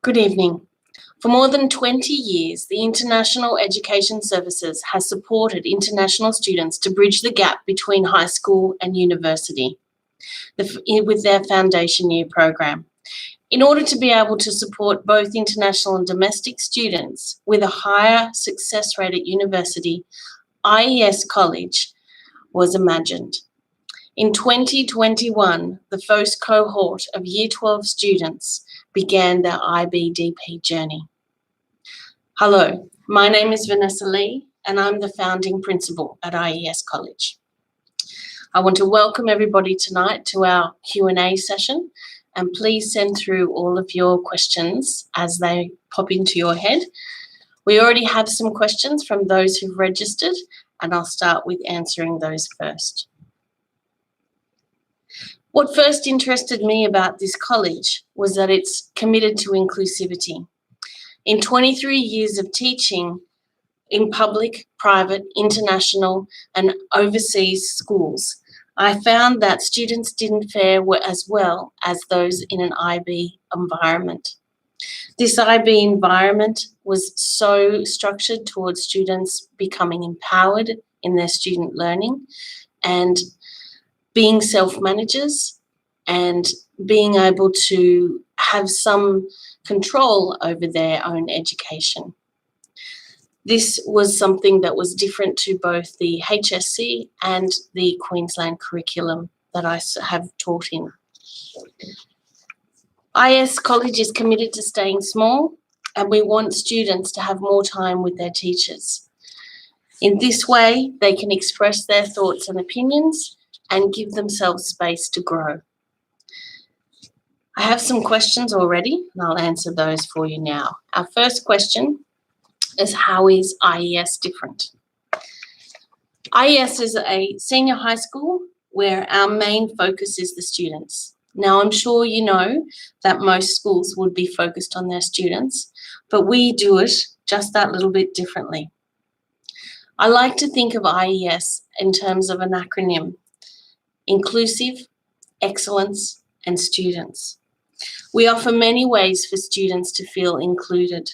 Good evening. For more than 20 years, the International Education Services has supported international students to bridge the gap between high school and university with their foundation year program. In order to be able to support both international and domestic students with a higher success rate at university, IES College was imagined. In 2021, the first cohort of Year 12 students began their IBDP journey. Hello, my name is Vanessa Lee and I'm the founding principal at IES College. I want to welcome everybody tonight to our Q&A session, and please send through all of your questions as they pop into your head. We already have some questions from those who've registered, and I'll start with answering those first. What first interested me about this college was that it's committed to inclusivity. In 23 years of teaching in public, private, international, and overseas schools, I found that students didn't fare as well as those in an IB environment. This IB environment was so structured towards students becoming empowered in their student learning and being self-managers and being able to have some control over their own education. This was something that was different to both the HSC and the Queensland curriculum that I have taught in. IES College is committed to staying small, and we want students to have more time with their teachers. In this way, they can express their thoughts and opinions and give themselves space to grow. I have some questions already, and I'll answer those for you now. Our first question is, how is IES different? IES is a senior high school where our main focus is the students. Now, I'm sure you know that most schools would be focused on their students, but we do it just that little bit differently. I like to think of IES in terms of an acronym: inclusive, excellence, and students. We offer many ways for students to feel included,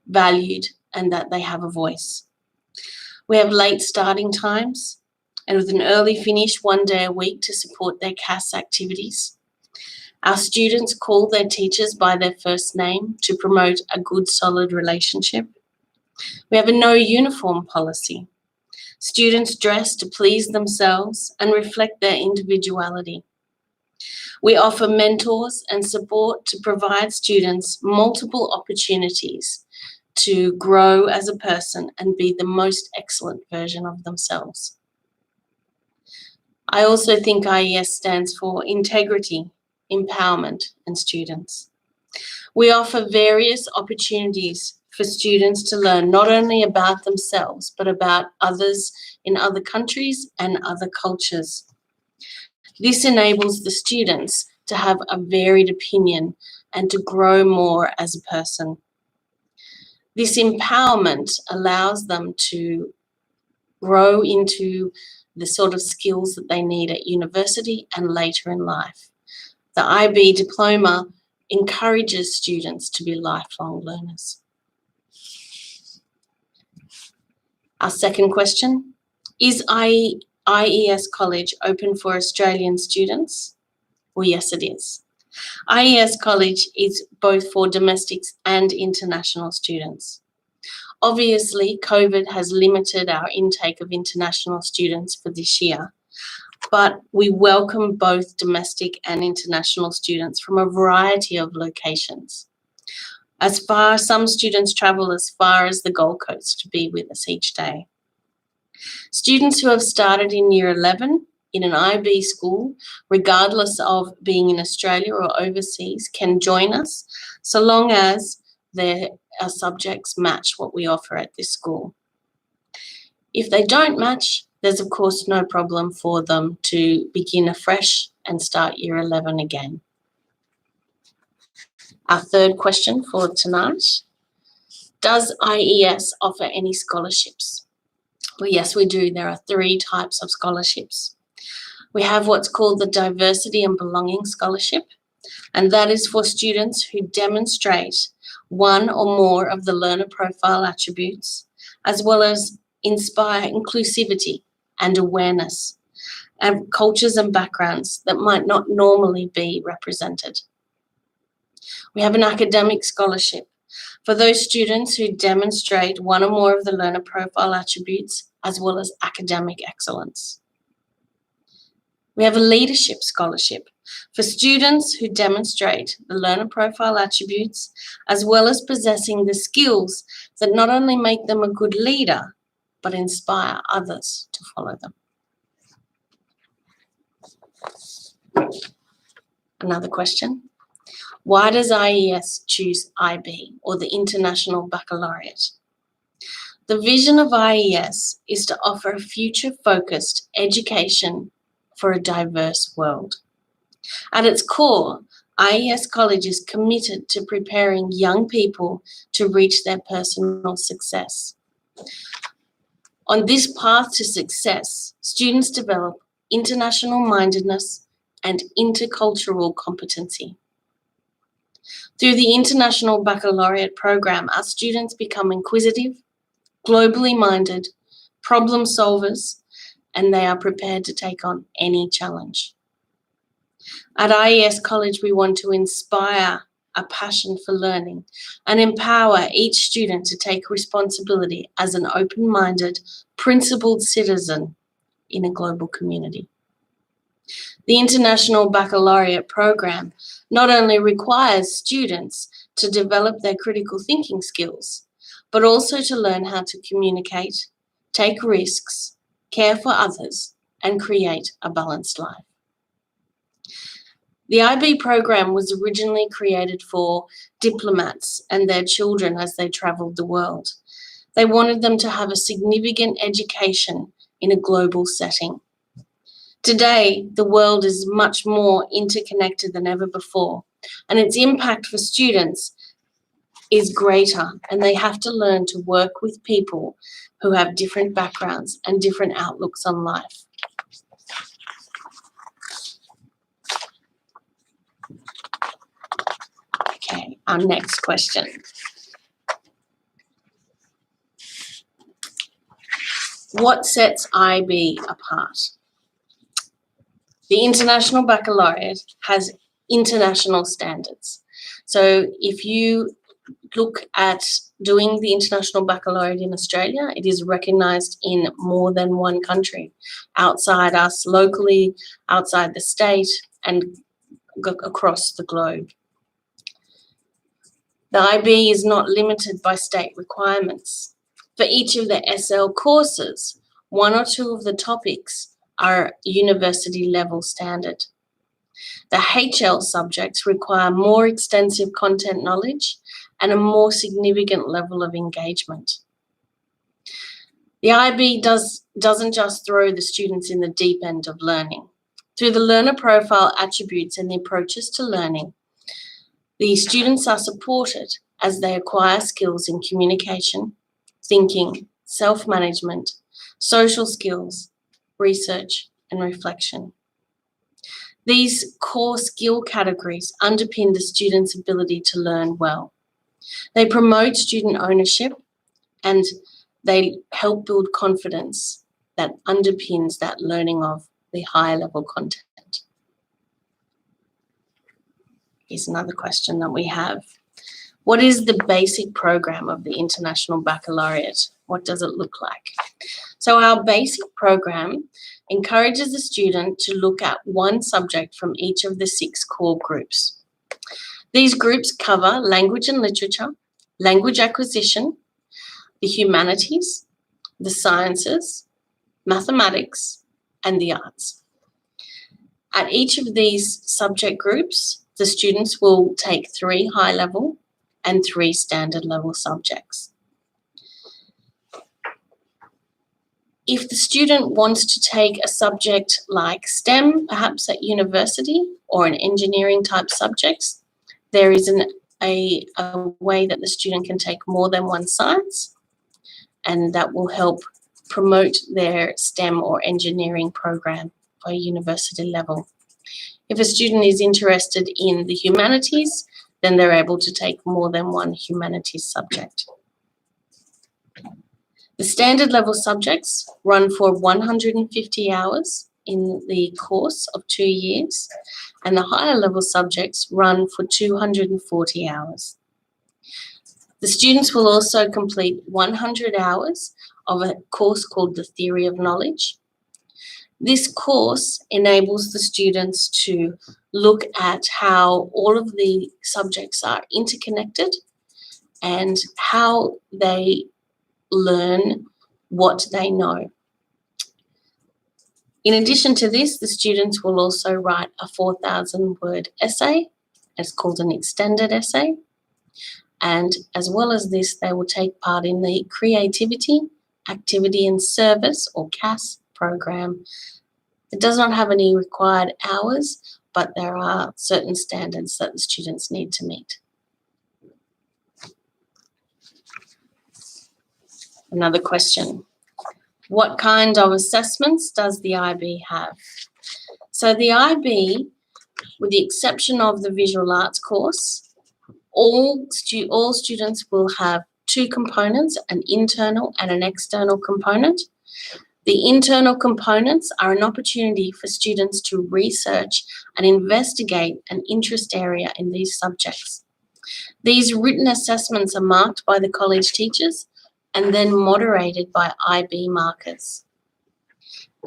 valued, and that they have a voice. We have late starting times and with an early finish 1 day a week to support their CAS activities. Our students call their teachers by their first name to promote a good, solid relationship. We have a no uniform policy. Students dress to please themselves and reflect their individuality. We offer mentors and support to provide students multiple opportunities to grow as a person and be the most excellent version of themselves. I also think IES stands for integrity, empowerment, and students. We offer various opportunities for students to learn not only about themselves, but about others in other countries and other cultures. This enables the students to have a varied opinion and to grow more as a person. This empowerment allows them to grow into the sort of skills that they need at university and later in life. The IB diploma encourages students to be lifelong learners. Our second question, is IES College open for Australian students? Well, yes, it is. IES College is both for domestics and international students. Obviously, COVID has limited our intake of international students for this year, but we welcome both domestic and international students from a variety of locations. Some students travel as far as the Gold Coast to be with us each day. Students who have started in Year 11 in an IB school, regardless of being in Australia or overseas, can join us so long as their subjects match what we offer at this school. If they don't match, there's of course no problem for them to begin afresh and start Year 11 again. Our third question for tonight, does IES offer any scholarships? Well, yes, we do. There are 3 types of scholarships. We have what's called the Diversity and Belonging Scholarship. and that is for students who demonstrate one or more of the learner profile attributes, as well as inspire inclusivity and awareness of cultures and backgrounds that might not normally be represented. We have an academic scholarship for those students who demonstrate one or more of the learner profile attributes, as well as academic excellence. We have a leadership scholarship for students who demonstrate the learner profile attributes, as well as possessing the skills that not only make them a good leader, but inspire others to follow them. Another question. Why does IES choose IB, or the International Baccalaureate? The vision of IES is to offer a future-focused education for a diverse world. At its core, IES College is committed to preparing young people to reach their personal success. On this path to success, students develop international mindedness and intercultural competency. Through the International Baccalaureate program, our students become inquisitive, globally minded, problem solvers, and they are prepared to take on any challenge. At IES College, we want to inspire a passion for learning and empower each student to take responsibility as an open-minded, principled citizen in a global community. The International Baccalaureate program not only requires students to develop their critical thinking skills, but also to learn how to communicate, take risks, care for others, and create a balanced life. The IB program was originally created for diplomats and their children as they travelled the world. They wanted them to have a significant education in a global setting. Today, the world is much more interconnected than ever before, and its impact for students is greater, and they have to learn to work with people who have different backgrounds and different outlooks on life. Okay, our next question. What sets IB apart? The International Baccalaureate has international standards. So if you look at doing the International Baccalaureate in Australia, it is recognised in more than one country, outside us, locally, outside the state, and across the globe. The IB is not limited by state requirements. For each of the SL courses, one or two of the topics are university level standard. The HL subjects require more extensive content knowledge and a more significant level of engagement. The IB doesn't just throw the students in the deep end of learning. Through the learner profile attributes and the approaches to learning, the students are supported as they acquire skills in communication, thinking, self-management, social skills, research, and reflection. These core skill categories underpin the student's ability to learn well. They promote student ownership and they help build confidence that underpins that learning of the higher level content. Here's another question that we have. What is the basic program of the International Baccalaureate? What does it look like? So our basic program encourages the student to look at one subject from each of the 6 core groups. These groups cover language and literature, language acquisition, the humanities, the sciences, mathematics, and the arts. At each of these subject groups, the students will take 3 high-level and 3 standard-level subjects. If the student wants to take a subject like STEM, perhaps at university, or an engineering type subjects, there is a way that the student can take more than one science, and that will help promote their STEM or engineering program for university level. If a student is interested in the humanities, then they're able to take more than one humanities subject. The standard level subjects run for 150 hours in the course of 2 years, and the higher level subjects run for 240 hours. The students will also complete 100 hours of a course called the Theory of Knowledge. This course enables the students to look at how all of the subjects are interconnected and how they learn what they know. In addition to this, the students will also write a 4,000-word essay. It's called an extended essay. And as well as this, they will take part in the Creativity, Activity and Service, or CAS program. It does not have any required hours, but there are certain standards that the students need to meet. Another question. What kind of assessments does the IB have? So the IB, with the exception of the visual arts course, all students will have two components, an internal and an external component. The internal components are an opportunity for students to research and investigate an interest area in these subjects. These written assessments are marked by the college teachers and then moderated by IB markers.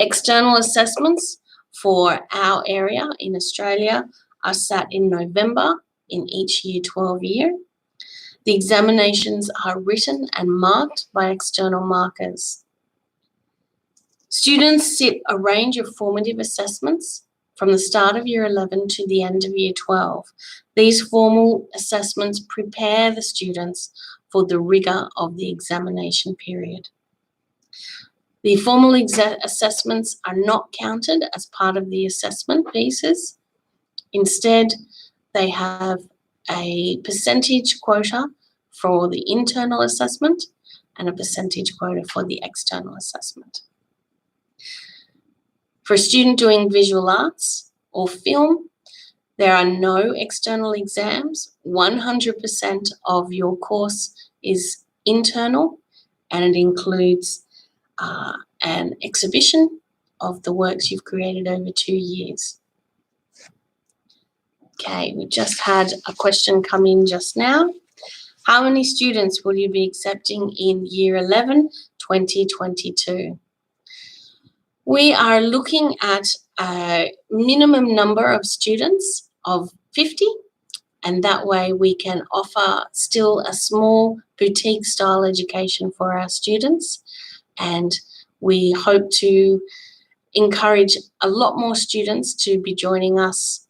External assessments for our area in Australia are sat in November in each Year 12 year. The examinations are written and marked by external markers. Students sit a range of formative assessments from the start of Year 11 to the end of Year 12. These formal assessments prepare the students for the rigour of the examination period. The formal assessments are not counted as part of the assessment pieces. Instead, they have a percentage quota for the internal assessment and a percentage quota for the external assessment. For a student doing visual arts or film, there are no external exams. 100% of your course is internal, and it includes an exhibition of the works you've created over 2 years. Okay, we just had a question come in just now. How many students will you be accepting in Year 11, 2022? We are looking at a minimum number of students of 50, and that way we can offer still a small boutique style education for our students, and we hope to encourage a lot more students to be joining us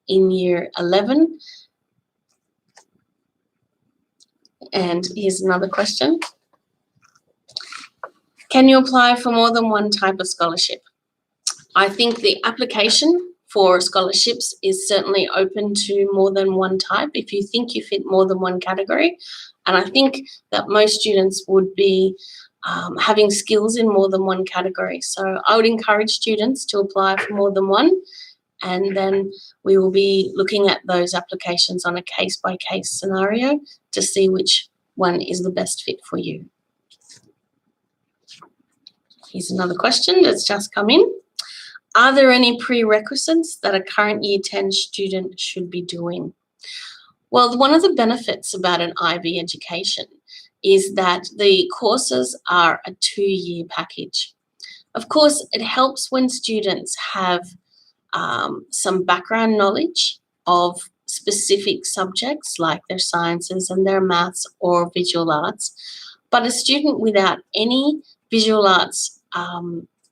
in Year 11. And here's another question. Can you apply for more than one type of scholarship? I think the application for scholarships is certainly open to more than one type if you think you fit more than one category. And I think that most students would be having skills in more than one category. So I would encourage students to apply for more than one, and then we will be looking at those applications on a case-by-case scenario to see which one is the best fit for you. Here's another question that's just come in. Are there any prerequisites that a current Year 10 student should be doing? Well, one of the benefits about an IB education is that the courses are a 2-year package. Of course, it helps when students have some background knowledge of specific subjects like their sciences and their maths or visual arts, but a student without any visual arts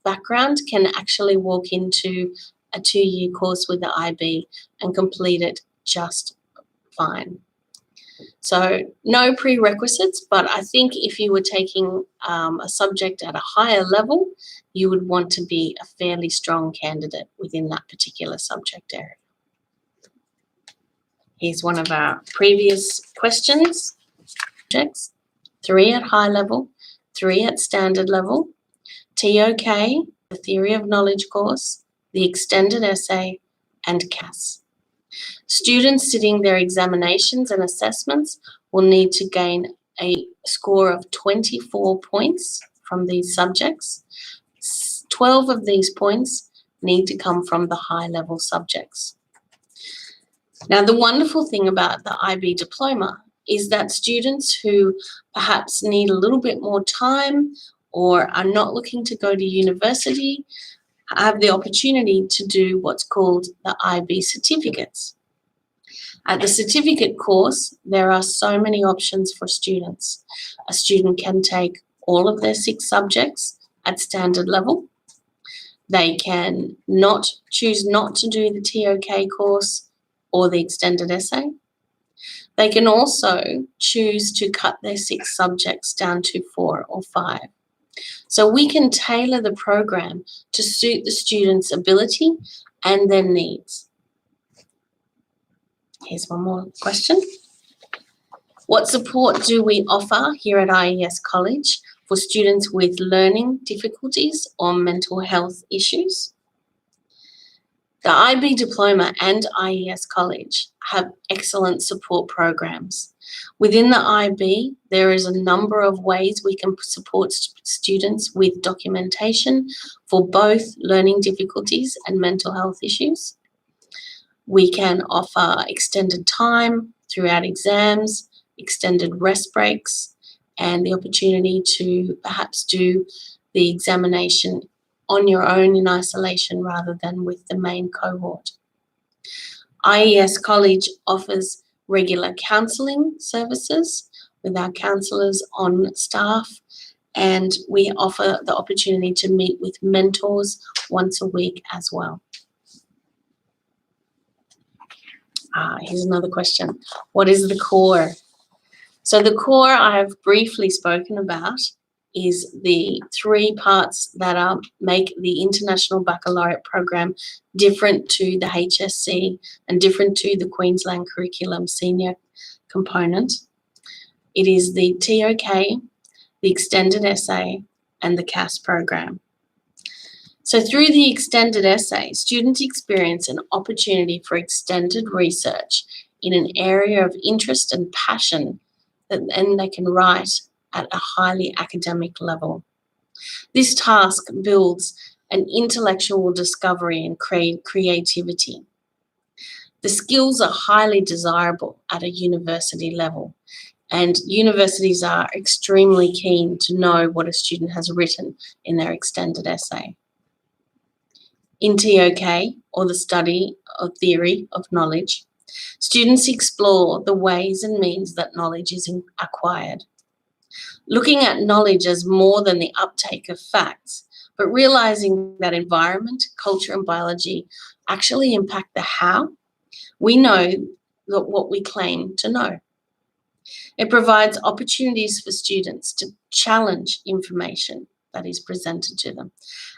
background can actually walk into a 2-year course with the IB and complete it just fine. So no prerequisites, but I think if you were taking a subject at a higher level, you would want to be a fairly strong candidate within that particular subject area. Here's one of our previous questions. 3 at high level, 3 at standard level, TOK, the Theory of Knowledge course, the extended essay, and CAS. Students sitting their examinations and assessments will need to gain a score of 24 points from these subjects. 12 of these points need to come from the high-level subjects. Now, the wonderful thing about the IB diploma is that students who perhaps need a little bit more time or are not looking to go to university have the opportunity to do what's called the IB certificates. At the certificate course, there are so many options for students. A student can take all of their 6 subjects at standard level. They can choose not to do the TOK course or the extended essay. They can also choose to cut their 6 subjects down to 4 or 5. So we can tailor the program to suit the student's ability and their needs. Here's one more question. What support do we offer here at IES College for students with learning difficulties or mental health issues? The IB Diploma and IES College have excellent support programs. Within the IB, there is a number of ways we can support students with documentation for both learning difficulties and mental health issues. We can offer extended time throughout exams, extended rest breaks, and the opportunity to perhaps do the examination on your own in isolation rather than with the main cohort. IES College offers regular counselling services with our counsellors on staff, and we offer the opportunity to meet with mentors once a week as well. Here's another question. What is the core? So the core I have briefly spoken about is the 3 parts that make the International Baccalaureate program different to the HSC and different to the Queensland Curriculum Senior component. It is the TOK, the extended essay, and the CAS program. So through the extended essay, students experience an opportunity for extended research in an area of interest and passion, and they can write at a highly academic level. This task builds an intellectual discovery and creativity. The skills are highly desirable at a university level, and universities are extremely keen to know what a student has written in their extended essay. In TOK, or the study of theory of knowledge, students explore the ways and means that knowledge is acquired. Looking at knowledge as more than the uptake of facts, but realizing that environment, culture, and biology actually impact the how, we know what we claim to know. It provides opportunities for students to challenge information that is presented to them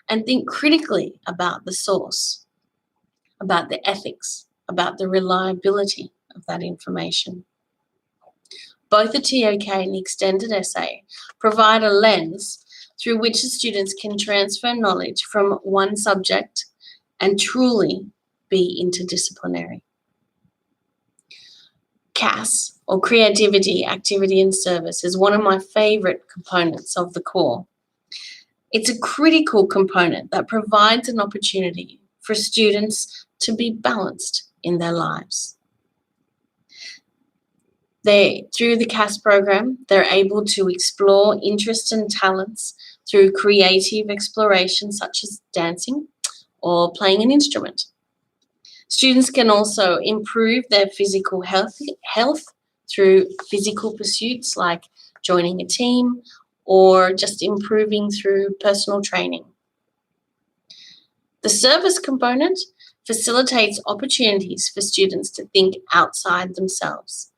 and think critically about the source, about the ethics, about the reliability of that information. Both the TOK and the extended essay provide a lens through which the students can transfer knowledge from one subject and truly be interdisciplinary. CAS, or Creativity, Activity and Service, is one of my favourite components of the core. It's a critical component that provides an opportunity for students to be balanced in their lives. Through the CAS program, they're able to explore interests and talents through creative exploration such as dancing or playing an instrument. Students can also improve their physical health through physical pursuits like joining a team or just improving through personal training. The service component facilitates opportunities for students to think outside themselves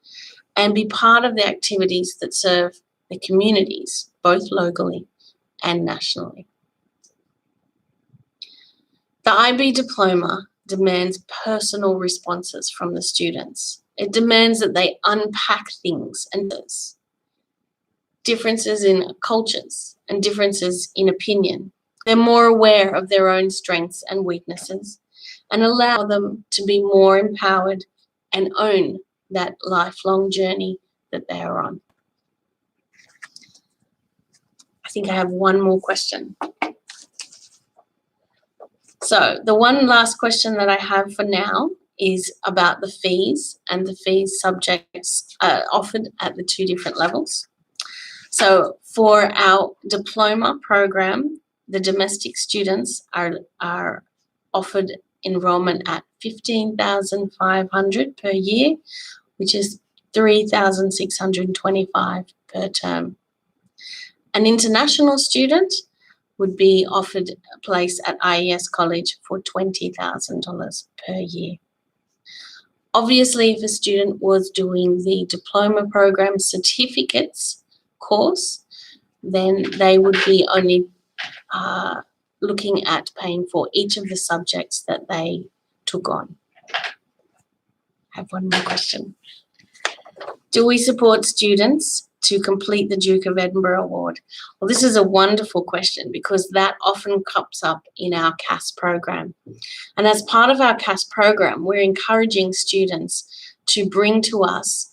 and be part of the activities that serve the communities, both locally and nationally. The IB diploma demands personal responses from the students. It demands that they unpack things and differences in cultures and differences in opinion. They're more aware of their own strengths and weaknesses, and allow them to be more empowered and own that lifelong journey that they are on. I think I have one more question. So the one last question that I have for now is about the fees and the fees subjects offered at the two different levels. So for our diploma program, the domestic students are offered enrolment at $15,500 per year, which is $3,625 per term. An international student would be offered a place at IES College for $20,000 per year. Obviously, if a student was doing the diploma program certificates course, then they would be only looking at paying for each of the subjects that they took on. I have one more question. Do we support students to complete the Duke of Edinburgh Award? Well, this is a wonderful question because that often comes up in our CAS program. And as part of our CAS program, we're encouraging students to bring to us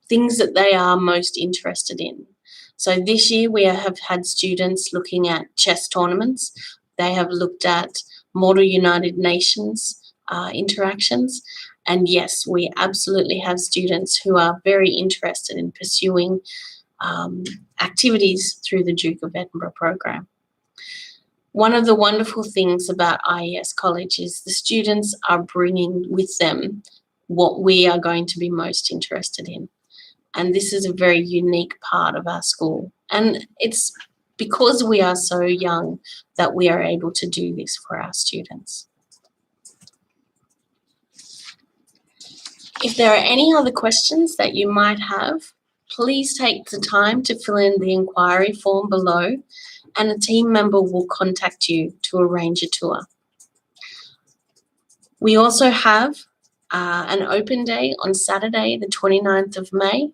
things that they are most interested in. So this year we have had students looking at chess tournaments. They have looked at Model United Nations interactions. And yes, we absolutely have students who are very interested in pursuing activities through the Duke of Edinburgh program. One of the wonderful things about IES College is the students are bringing with them what we are going to be most interested in. And this is a very unique part of our school. And it's because we are so young that we are able to do this for our students. If there are any other questions that you might have, please take the time to fill in the inquiry form below, and a team member will contact you to arrange a tour. We also have an open day on Saturday, the 29th of May.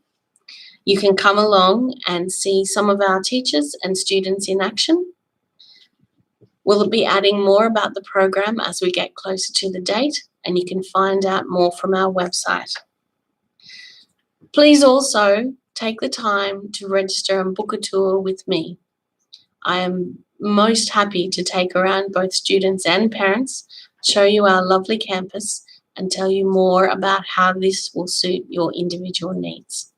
You can come along and see some of our teachers and students in action. We'll be adding more about the program as we get closer to the date, and you can find out more from our website. Please also take the time to register and book a tour with me. I am most happy to take around both students and parents, show you our lovely campus, and tell you more about how this will suit your individual needs.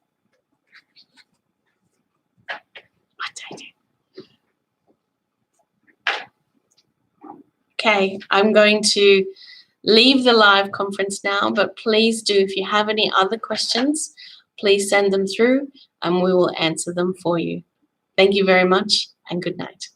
Okay, I'm going to leave the live conference now, but please do, if you have any other questions, please send them through and we will answer them for you. Thank you very much and good night.